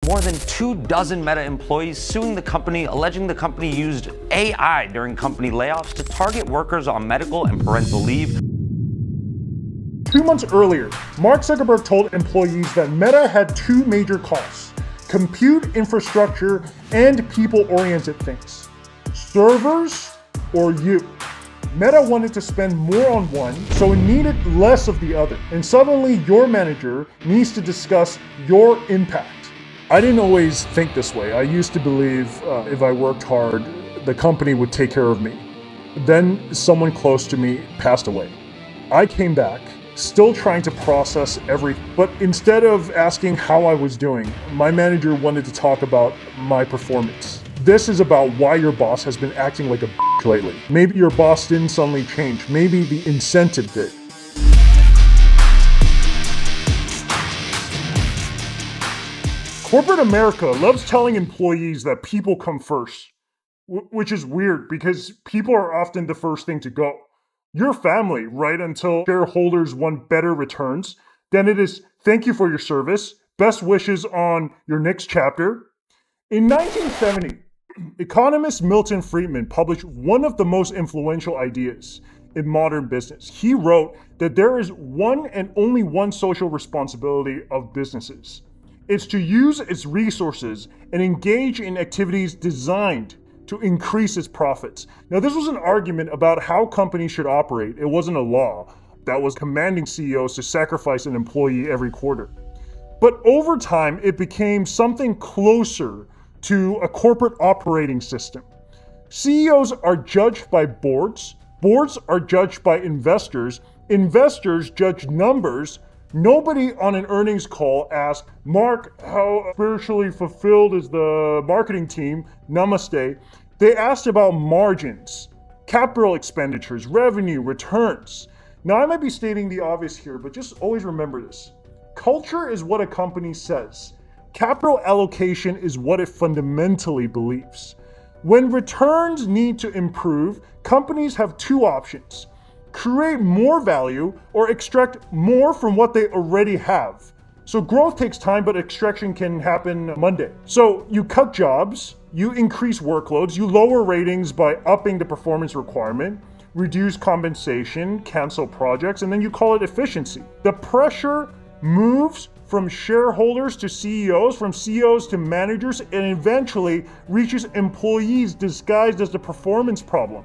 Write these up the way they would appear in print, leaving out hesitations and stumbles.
more than 24 Meta employees suing the company, alleging the company used AI during company layoffs to target workers on medical and parental leave. 2 months earlier, Mark Zuckerberg told employees that Meta had two major costs: compute infrastructure and people-oriented things. Servers or you? Meta wanted to spend more on one, so it needed less of the other. And suddenly your manager needs to discuss your impact. I didn't always think this way. I used to believe if I worked hard, the company would take care of me. Then someone close to me passed away. I came back, still trying to process everything. But instead of asking how I was doing, my manager wanted to talk about my performance. This is about why your boss has been acting like a bitch lately. Maybe your boss didn't suddenly change. Maybe the incentive did. Corporate America loves telling employees that people come first, which is weird because people are often the first thing to go. Your family, right until shareholders want better returns. Then it is thank you for your service, best wishes on your next chapter. In 1970, economist Milton Friedman published one of the most influential ideas in modern business. He wrote that there is one and only one social responsibility of businesses. It's to use its resources and engage in activities designed to increase its profits. Now, this was an argument about how companies should operate. It wasn't a law that was commanding CEOs to sacrifice an employee every quarter. But over time, it became something closer to a corporate operating system. CEOs are judged by boards. Boards are judged by investors. Investors judge numbers. Nobody on an earnings call asked, Mark, how spiritually fulfilled is the marketing team? Namaste. They asked about margins, capital expenditures, revenue, returns. Now, I might be stating the obvious here, but just always remember this. Culture is what a company says. Capital allocation is what it fundamentally believes. When returns need to improve, companies have two options: create more value or extract more from what they already have. So growth takes time, but extraction can happen Monday. So you cut jobs, you increase workloads, you lower ratings by upping the performance requirement, reduce compensation, cancel projects, and then you call it efficiency. The pressure moves from shareholders to CEOs, from CEOs to managers, and eventually reaches employees disguised as the performance problem.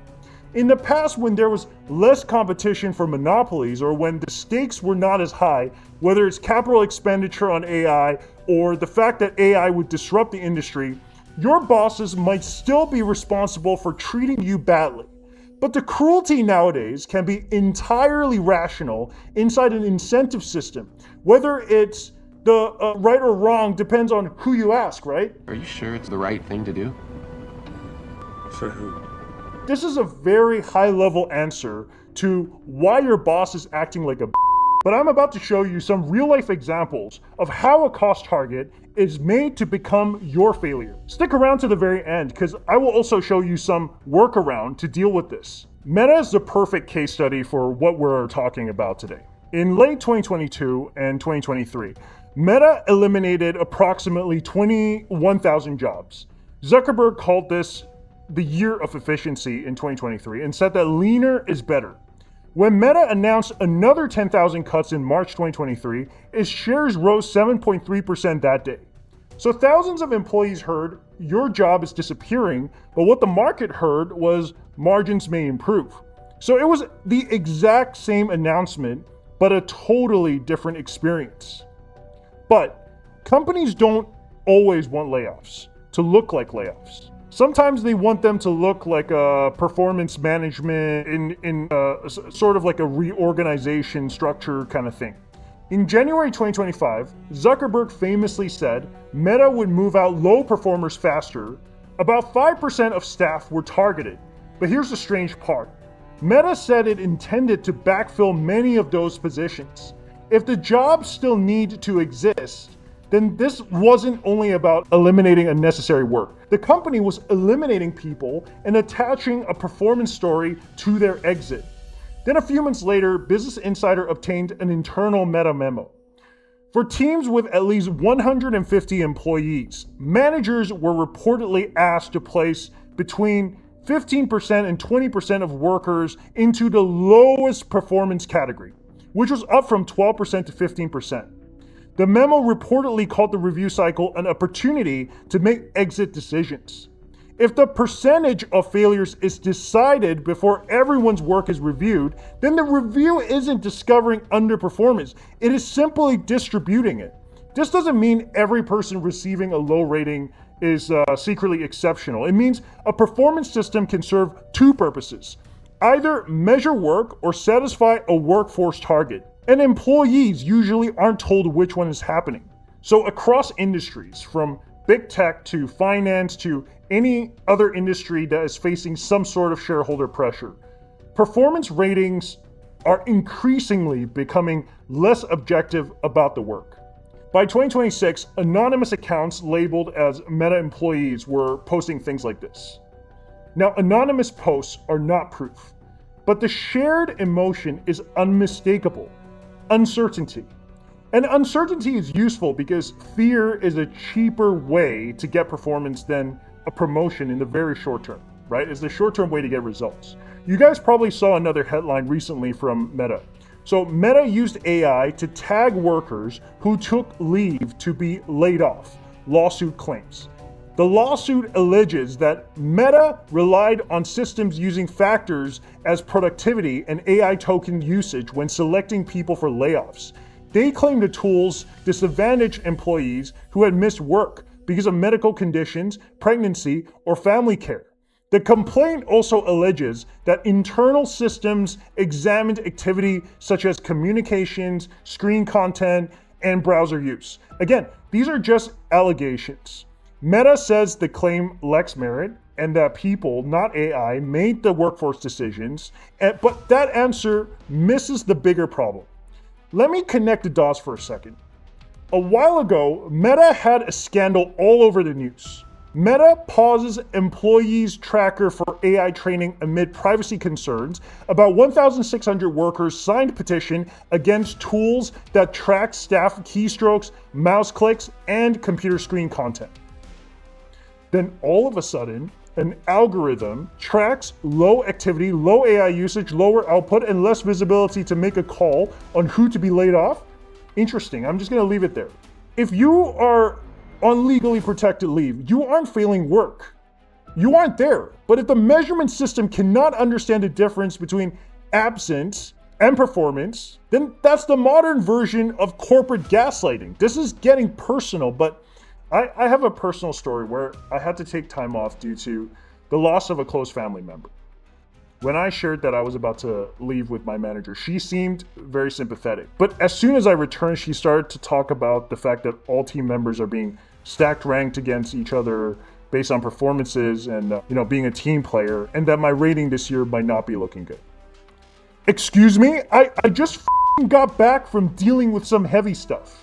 In the past, when there was less competition for monopolies or when the stakes were not as high, whether it's capital expenditure on AI or the fact that AI would disrupt the industry, your bosses might still be responsible for treating you badly. But the cruelty nowadays can be entirely rational inside an incentive system. Whether it's the right or wrong depends on who you ask, right? Are you sure it's the right thing to do? For who? This is a very high-level answer to why your boss is acting like a but I'm about to show you some real-life examples of how a cost target is made to become your failure. Stick around to the very end because I will also show you some workaround to deal with this. Meta is the perfect case study for what we're talking about today. In late 2022 and 2023, Meta eliminated approximately 21,000 jobs. Zuckerberg called this the year of efficiency in 2023 and said that leaner is better. When Meta announced another 10,000 cuts in March 2023, its shares rose 7.3% that day. So thousands of employees heard, your job is disappearing, but what the market heard was margins may improve. So it was the exact same announcement, but a totally different experience. But companies don't always want layoffs to look like layoffs. Sometimes they want them to look like a performance management in sort of like a reorganization structure kind of thing. In January 2025, Zuckerberg famously said Meta would move out low performers faster. About 5% of staff were targeted. But here's the strange part. Meta said it intended to backfill many of those positions. If the jobs still need to exist, then this wasn't only about eliminating unnecessary work. The company was eliminating people and attaching a performance story to their exit. Then a few months later, Business Insider obtained an internal Meta memo. For teams with at least 150 employees, managers were reportedly asked to place between 15% and 20% of workers into the lowest performance category, which was up from 12% to 15%. The memo reportedly called the review cycle an opportunity to make exit decisions. If the percentage of failures is decided before everyone's work is reviewed, then the review isn't discovering underperformance, it is simply distributing it. This doesn't mean every person receiving a low rating is secretly exceptional. It means a performance system can serve two purposes: either measure work or satisfy a workforce target. And employees usually aren't told which one is happening. So across industries, from big tech to finance to any other industry that is facing some sort of shareholder pressure, performance ratings are increasingly becoming less objective about the work. By 2026, anonymous accounts labeled as Meta employees were posting things like this. Now, anonymous posts are not proof, but the shared emotion is unmistakable: uncertainty. And uncertainty is useful because fear is a cheaper way to get performance than a promotion in the very short term, right? It's the short-term way to get results. You guys probably saw another headline recently from Meta. So Meta used AI to tag workers who took leave to be laid off, lawsuit claims. The lawsuit alleges that Meta relied on systems using factors as productivity and AI token usage when selecting people for layoffs. They claim the tools disadvantaged employees who had missed work because of medical conditions, pregnancy, or family care. The complaint also alleges that internal systems examined activity such as communications, screen content, and browser use. Again, these are just allegations. Meta says the claim lacks merit and that people, not AI, made the workforce decisions, but that answer misses the bigger problem. Let me connect the dots for a second. A while ago, Meta had a scandal all over the news. Meta pauses employees tracker for AI training amid privacy concerns. About 1,600 workers signed petition against tools that track staff keystrokes, mouse clicks, and computer screen content. Then all of a sudden, an algorithm tracks low activity, low AI usage, lower output, and less visibility to make a call on who to be laid off. Interesting, I'm just gonna leave it there. If you are on legally protected leave, you aren't failing work. You aren't there. But if the measurement system cannot understand the difference between absence and performance, then that's the modern version of corporate gaslighting. This is getting personal, but I have a personal story where I had to take time off due to the loss of a close family member. When I shared that I was about to leave with my manager, she seemed very sympathetic. But as soon as I returned, she started to talk about the fact that all team members are being stacked ranked against each other based on performances and being a team player, and that my rating this year might not be looking good. Excuse me? I just got back from dealing with some heavy stuff.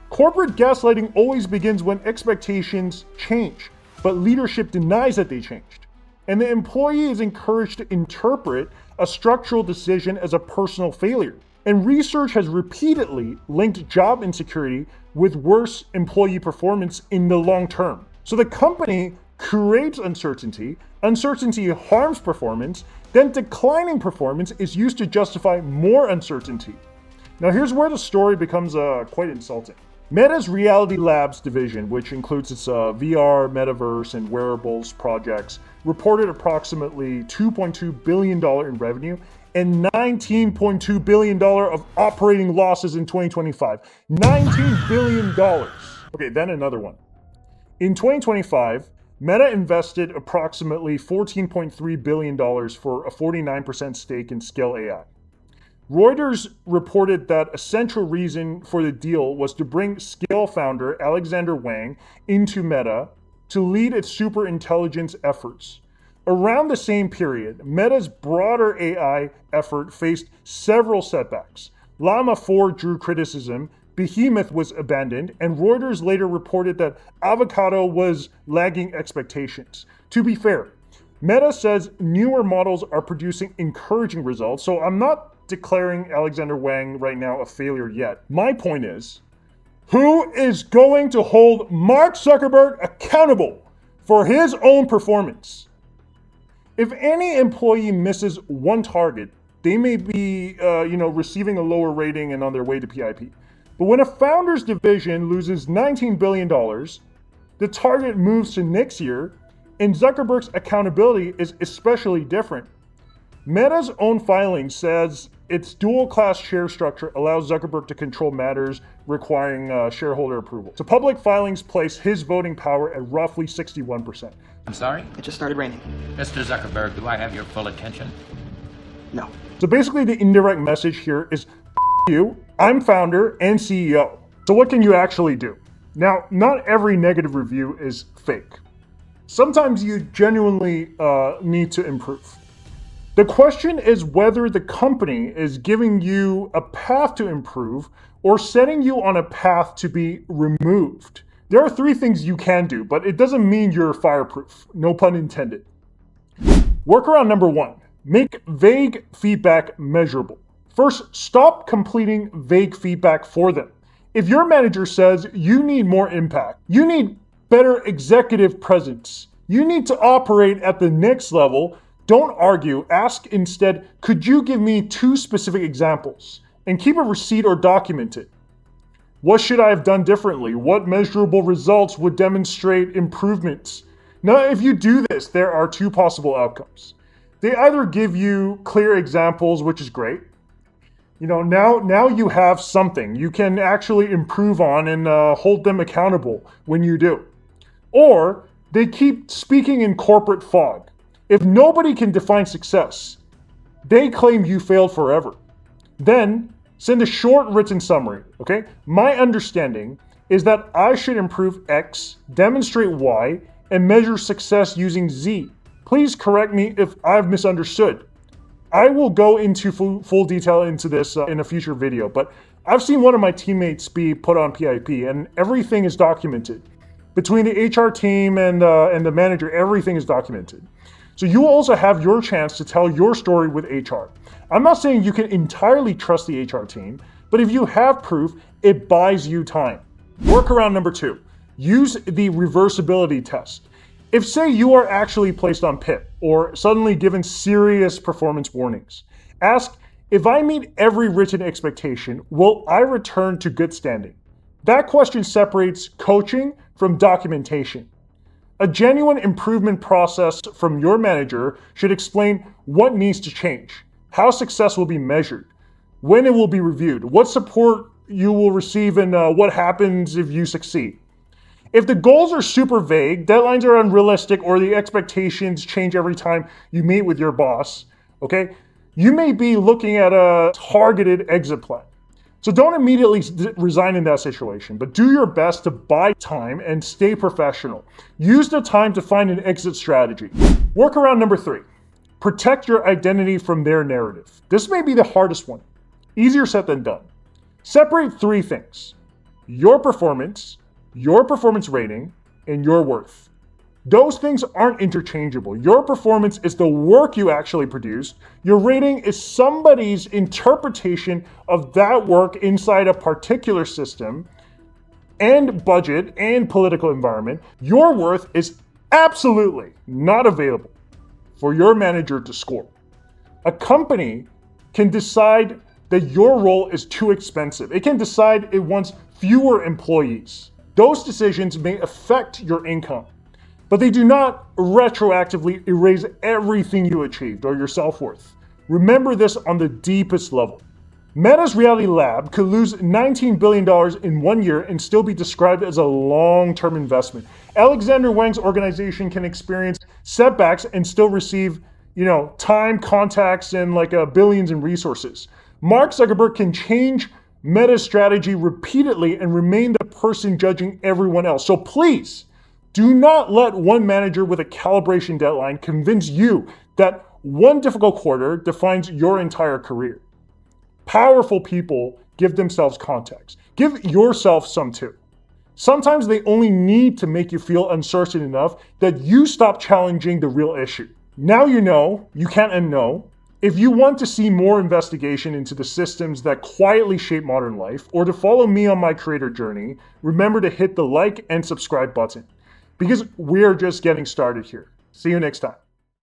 Corporate gaslighting always begins when expectations change, but leadership denies that they changed. And the employee is encouraged to interpret a structural decision as a personal failure. And research has repeatedly linked job insecurity with worse employee performance in the long term. So the company creates uncertainty, uncertainty harms performance, then declining performance is used to justify more uncertainty. Now here's where the story becomes quite insulting. Meta's Reality Labs division, which includes its VR, metaverse, and wearables projects, reported approximately $2.2 billion in revenue and $19.2 billion of operating losses in 2025. $19 billion. Okay, then another one. In 2025, Meta invested approximately $14.3 billion for a 49% stake in Scale AI. Reuters reported that a central reason for the deal was to bring Scale founder Alexander Wang into Meta to lead its superintelligence efforts. Around the same period, Meta's broader AI effort faced several setbacks. Llama 4 drew criticism, Behemoth was abandoned, and Reuters later reported that Avocado was lagging expectations. To be fair, Meta says newer models are producing encouraging results, so I'm not declaring Alexander Wang right now a failure yet. My point is, Who is going to hold Mark Zuckerberg accountable for his own performance? If any employee misses one target, they may be, receiving a lower rating and on their way to PIP. But when a founder's division loses $19 billion, the target moves to next year, and Zuckerberg's accountability is especially different. Meta's own filing says its dual-class share structure allows Zuckerberg to control matters requiring shareholder approval. So public filings place his voting power at roughly 61%. I'm sorry? It just started raining. Mr. Zuckerberg, do I have your full attention? No. So basically the indirect message here is, you, I'm founder and CEO. So what can you actually do? Now, not every negative review is fake. Sometimes you genuinely need to improve. The question is whether the company is giving you a path to improve or setting you on a path to be removed. There are 3 things you can do, but it doesn't mean you're fireproof. No pun intended. Workaround number 1, make vague feedback measurable. First, stop completing vague feedback for them. If your manager says you need more impact, you need better executive presence, you need to operate at the next level, don't argue. Ask instead, could you give me 2 specific examples? And keep a receipt or document it. What should I have done differently? What measurable results would demonstrate improvements? Now, if you do this, there are 2 possible outcomes. They either give you clear examples, which is great. Now you have something you can actually improve on and hold them accountable when you do. Or they keep speaking in corporate fog. If nobody can define success, they claim you failed forever. Then send a short written summary, okay? My understanding is that I should improve X, demonstrate Y, and measure success using Z. Please correct me if I've misunderstood. I will go into full detail into this in a future video, but I've seen one of my teammates be put on PIP and everything is documented. Between the HR team and the manager, everything is documented. So you also have your chance to tell your story with HR. I'm not saying you can entirely trust the HR team, but if you have proof, it buys you time. Workaround number 2, use the reversibility test. If say you are actually placed on PIP or suddenly given serious performance warnings, ask, if I meet every written expectation, will I return to good standing? That question separates coaching from documentation. A genuine improvement process from your manager should explain what needs to change, how success will be measured, when it will be reviewed, what support you will receive, and what happens if you succeed. If the goals are super vague, deadlines are unrealistic, or the expectations change every time you meet with your boss, okay, you may be looking at a targeted exit plan. So don't immediately resign in that situation, but do your best to buy time and stay professional. Use the time to find an exit strategy. Workaround number 3, protect your identity from their narrative. This may be the hardest one. Easier said than done. Separate 3 things: your performance rating, and your worth. Those things aren't interchangeable. Your performance is the work you actually produced. Your rating is somebody's interpretation of that work inside a particular system and budget and political environment. Your worth is absolutely not available for your manager to score. A company can decide that your role is too expensive. It can decide it wants fewer employees. Those decisions may affect your income, but they do not retroactively erase everything you achieved or your self-worth. Remember this on the deepest level. Meta's Reality Lab could lose $19 billion in 1 year and still be described as a long-term investment. Alexander Wang's organization can experience setbacks and still receive, time, contacts, and billions in resources. Mark Zuckerberg can change Meta's strategy repeatedly and remain the person judging everyone else. So please, do not let one manager with a calibration deadline convince you that one difficult quarter defines your entire career. Powerful people give themselves context. Give yourself some too. Sometimes they only need to make you feel uncertain enough that you stop challenging the real issue. Now you know, you can't unknow. If you want to see more investigation into the systems that quietly shape modern life, or to follow me on my creator journey, remember to hit the like and subscribe button, because we're just getting started here. See you next time.